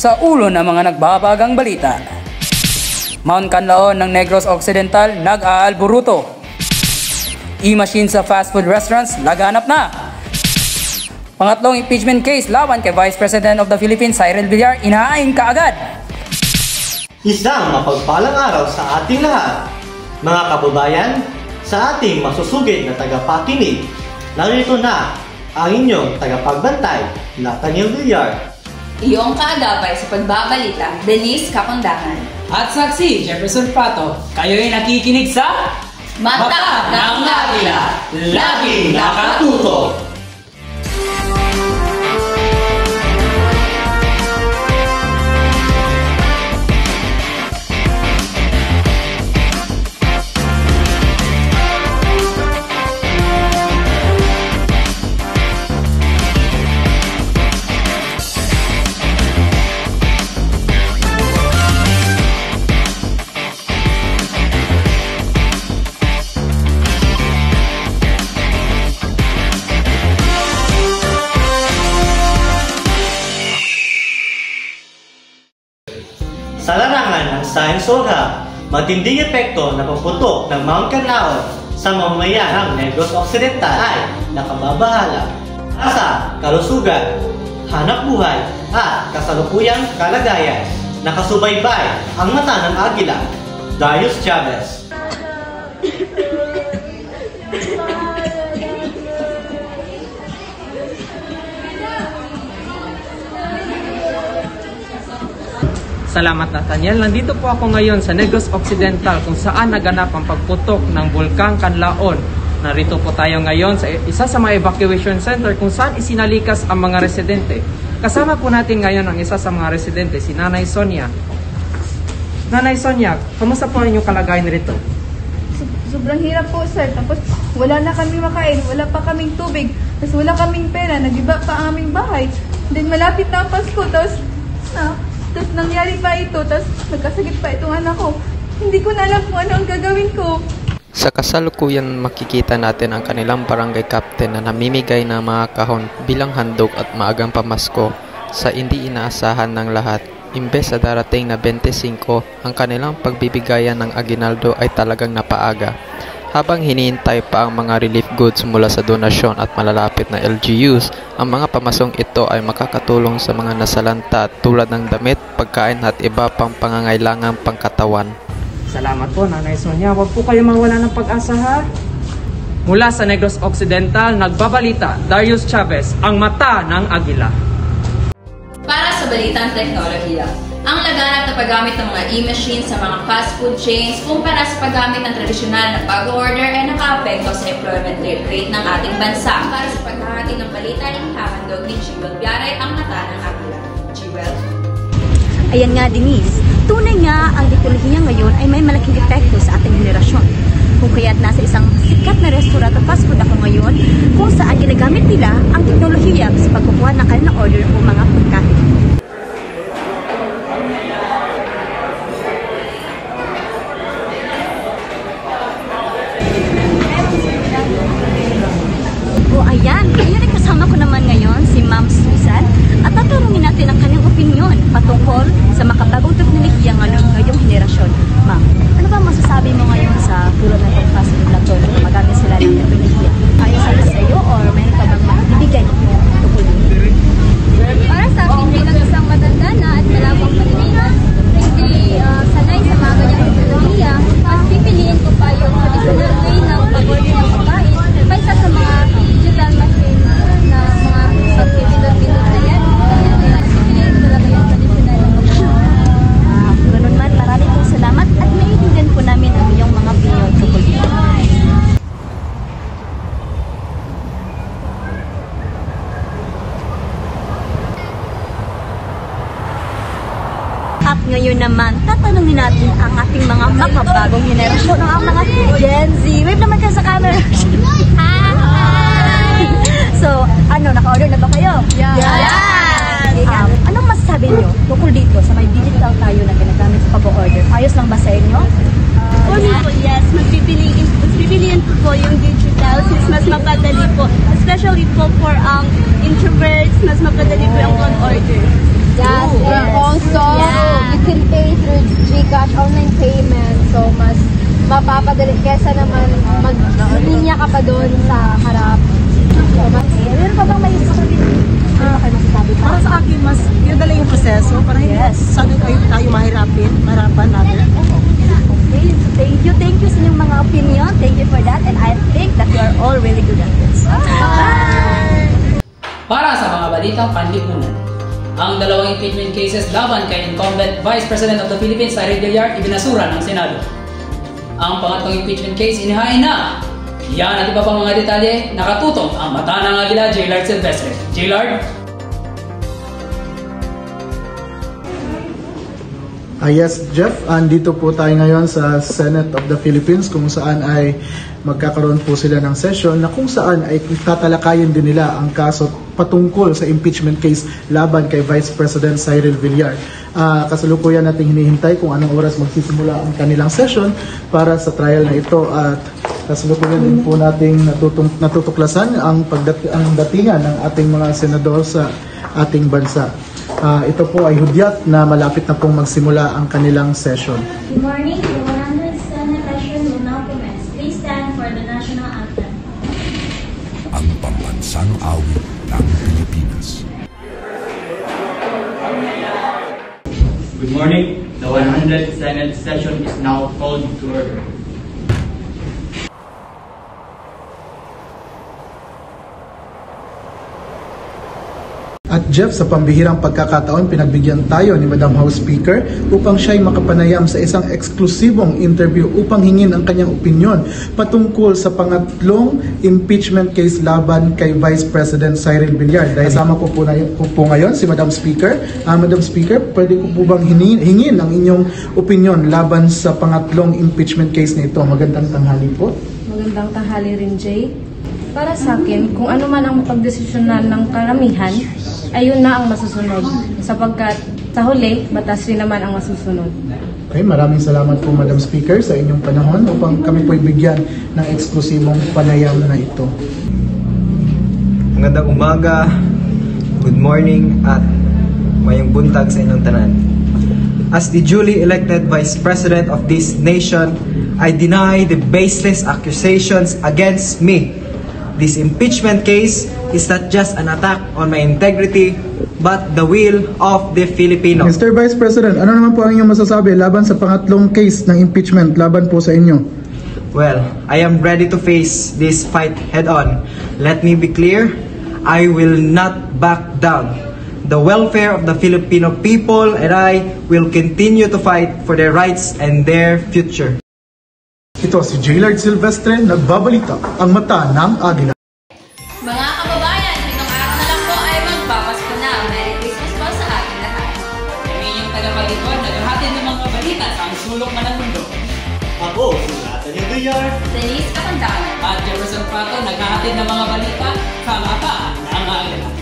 sa ulo ng mga nagbabagang balita. Mount Canlaon ng Negros Occidental nag-aalburuto. E-machine sa fast food restaurants laganap na. Pangatlong impeachment case laban kay Vice President of the Philippines Cyril Villar inahain kaagad. Isang mapagpalang araw sa ating lahat, mga kababayan, sa ating masusugid na tagapakinig. Narito na ang inyong tagapagbantay, Nathaniel Villar. Iyong kaagapay sa pagbabalita, Denise Kakondangan. At saksi, Jefferson Pato, kayo'y nakikinig sa Mata ng Agila, laging nakatuto. Sa larangan ng Science Ora, matinding epekto na pagputok ng Mount Canlaon sa mamamayan ng Negros Occidental ay nakababahala sa kalusugan, hanap buhay at kasalukuyang kalagayan. Nakasubaybay ang mata ng Agila, Darius Chavez. Salamat Nathaniel. Nandito po ako ngayon sa Negros Occidental kung saan naganap ang pagputok ng Bulkang Canlaon. Narito po tayo ngayon sa isa sa mga evacuation center kung saan isinalikas ang mga residente. Kasama po natin ngayon ang isa sa mga residente, si Nanay Sonia. Nanay Sonia, kamusta po ang inyong kalagayan rito? Sobrang hirap po sir, tapos wala na kami makain, wala pa kaming tubig, tapos wala kaming pera, nag-iba pa ang aming bahay. Then malapit na ang Pasko, tapos nangyari pa ito, tapos nagkasakit pa itong anak ko. Hindi ko na alam kung ano ang gagawin ko. Sa kasalukuyan makikita natin ang kanilang barangay captain na namimigay ng mga kahon bilang handog at maagang pamasko sa hindi inaasahan ng lahat. Imbes sa darating na 25, ang kanilang pagbibigayan ng aginaldo ay talagang napaaga. Habang hinihintay pa ang mga relief goods mula sa donasyon at malalapit na LGUs, ang mga pamasong ito ay makakatulong sa mga nasalanta tulad ng damit, pagkain at iba pang pangangailangang pangkatawan. Salamat po Nanay Sonia. Huwag po kayo mawala ng pag-asa ha. Mula sa Negros Occidental, nagbabalita Darius Chavez, ang mata ng Agila. Para sa balitang teknolohiya, ang laganap na paggamit ng mga e-machine sa mga fast food chains kumpara sa paggamit ng tradisyonal na pag-order ay naka-apekto sa employment rate ng ating bansa. Para sa paghahati ng balita, ihahandog ni Chiwel Biaray ang mata ng Agila. Chiwel? Ayan nga Denise, tunay nga ang teknolohiya ngayon ay may malaking epekto sa ating henerasyon. Kung kaya't nasa isang sikat na restaurant o fast food ako ngayon kung saan ginagamit nila ang teknolohiya sa pagkukuha ng kanilang order o mga pagkain. Ayan, ay kasama ko naman ngayon si Ma'am Susan at tatanungin natin ang kanyang opinion patungkol sa makabagong teknolohiya ngayong henerasyon. Ma'am, ano ba masasabi mo ngayon sa tulad ng fast food na ito? Magamit sila ng teknolohiya. Ayon sa iyo or mayroon ka bang maibigay ng tungkol dito? Para sa akin, bilang isang matanda na at malabang Pilipinas, hindi sanay sa mga ganyang teknolohiya, mas pipiliin ko pa yung traditional way ng pag-order ng pagkain kaysa sa mga digital machine na mga pag-pindot-pindot na yan. Kaya pipiliin ko talaga yung traditional na pagkain. Ganun man, maraming pong salamat at naiintindihan po namin ang iyong mga opinion tungkol dito. At ngayon naman, tatanungin natin ang ating mga makabagong henerasyon, ang mga Gen Z. Wave naman kayo sa camera. So, naka-order na ba kayo? Yeah! Anong masasabi nyo tungkol dito sa may digital tayo na ginagamit sa pag-order? Ayos lang ba sa inyo? For me po, yes. Mas pipiliin ko po yung digital since mas mapadali po. Especially po for converts, mas mapadali po ang loan order. Yes, and also, you can pay through GCash online payment. So, mas mapapadali kesa naman mag-linya ka pa doon sa harap. So, meron pa bang may sasabihin? Ano kayo masasabi pa? Para sa akin, mas pinadala yung proseso para hindi masyado tayo mahirapan natin. Okay, so thank you sa inyong mga opinion. Thank you for that, and I think that you are all really good at this. Bye! Para sa mga balitang panlipunan, ang dalawang impeachment cases laban kay incumbent Vice President of the Philippines, Cyril Villar, ibinasura ng Senado. Ang pangatlong impeachment case inihain na. Yan at iba pang mga detalye, nakatutok ang mata ng Agila, Jaylard Silvestre. Jaylard? Yes, Jeff, andito po tayo ngayon sa Senate of the Philippines kung saan ay magkakaroon po sila ng session na kung saan ay tatalakayin din nila ang kaso patungkol sa impeachment case laban kay Vice President Cyril Villar. Kasalukuyan nating hinihintay kung anong oras magsisimula ang kanilang session para sa trial na ito at kasalukuyan din po nating natutuklasan ang datingan ng ating mga senador sa ating bansa. Ito po ay hudyat na malapit na pong magsimula ang kanilang session. Good morning. The 100th Senate session will now commence. Please stand for the national anthem. Ang pambansang awit ng Pilipinas. Good morning. The 100th Senate session is now called to order. At Jeff, sa pambihirang pagkakataon, pinagbigyan tayo ni Madam House Speaker upang siya'y makapanayam sa isang eksklusibong interview upang hingin ang kanyang opinyon patungkol sa pangatlong impeachment case laban kay Vice President Cyril Villar. Dahil sama ko po ngayon si Madam Speaker. Madam Speaker, pwede ko po bang hingin ang inyong opinyon laban sa pangatlong impeachment case na ito? Magandang tanghali po. Magandang tanghali rin, Jay. Para sa akin, kung ano man ang pagdesisyonan ng karamihan, ayun na ang masusunod. Sapagkat sa huli, batas rin naman ang masusunod. Okay, maraming salamat po Madam Speaker sa inyong panahon upang kami po'y bigyan ng eksklusibong panayam na ito. Magandang umaga, good morning at mayong buntag sa inyong tanan. As the duly elected Vice President of this nation, I deny the baseless accusations against me. This impeachment case is not just an attack on my integrity, but the will of the Filipinos. Mr. Vice President, ano naman po ang inyong masasabi laban sa pangatlong case ng impeachment laban po sa inyo? Well, I am ready to face this fight head-on. Let me be clear, I will not back down. The welfare of the Filipino people and I will continue to fight for their rights and their future. Ito si Jaylard Silvestre, nagbabalita ang mata ng Agila. Mga kababayan, itong araw na lang po ay magpapasko na. Merry Christmas po sa ating lahat. Kami yung tagapaglikod, naghahatid ng mga balita sa ang sulok man ng mundo. Ako, si Natalie Villar, Denise Kapandano, At Jefferson Pato, naghahatid ng mga balita sa mata ng Agila.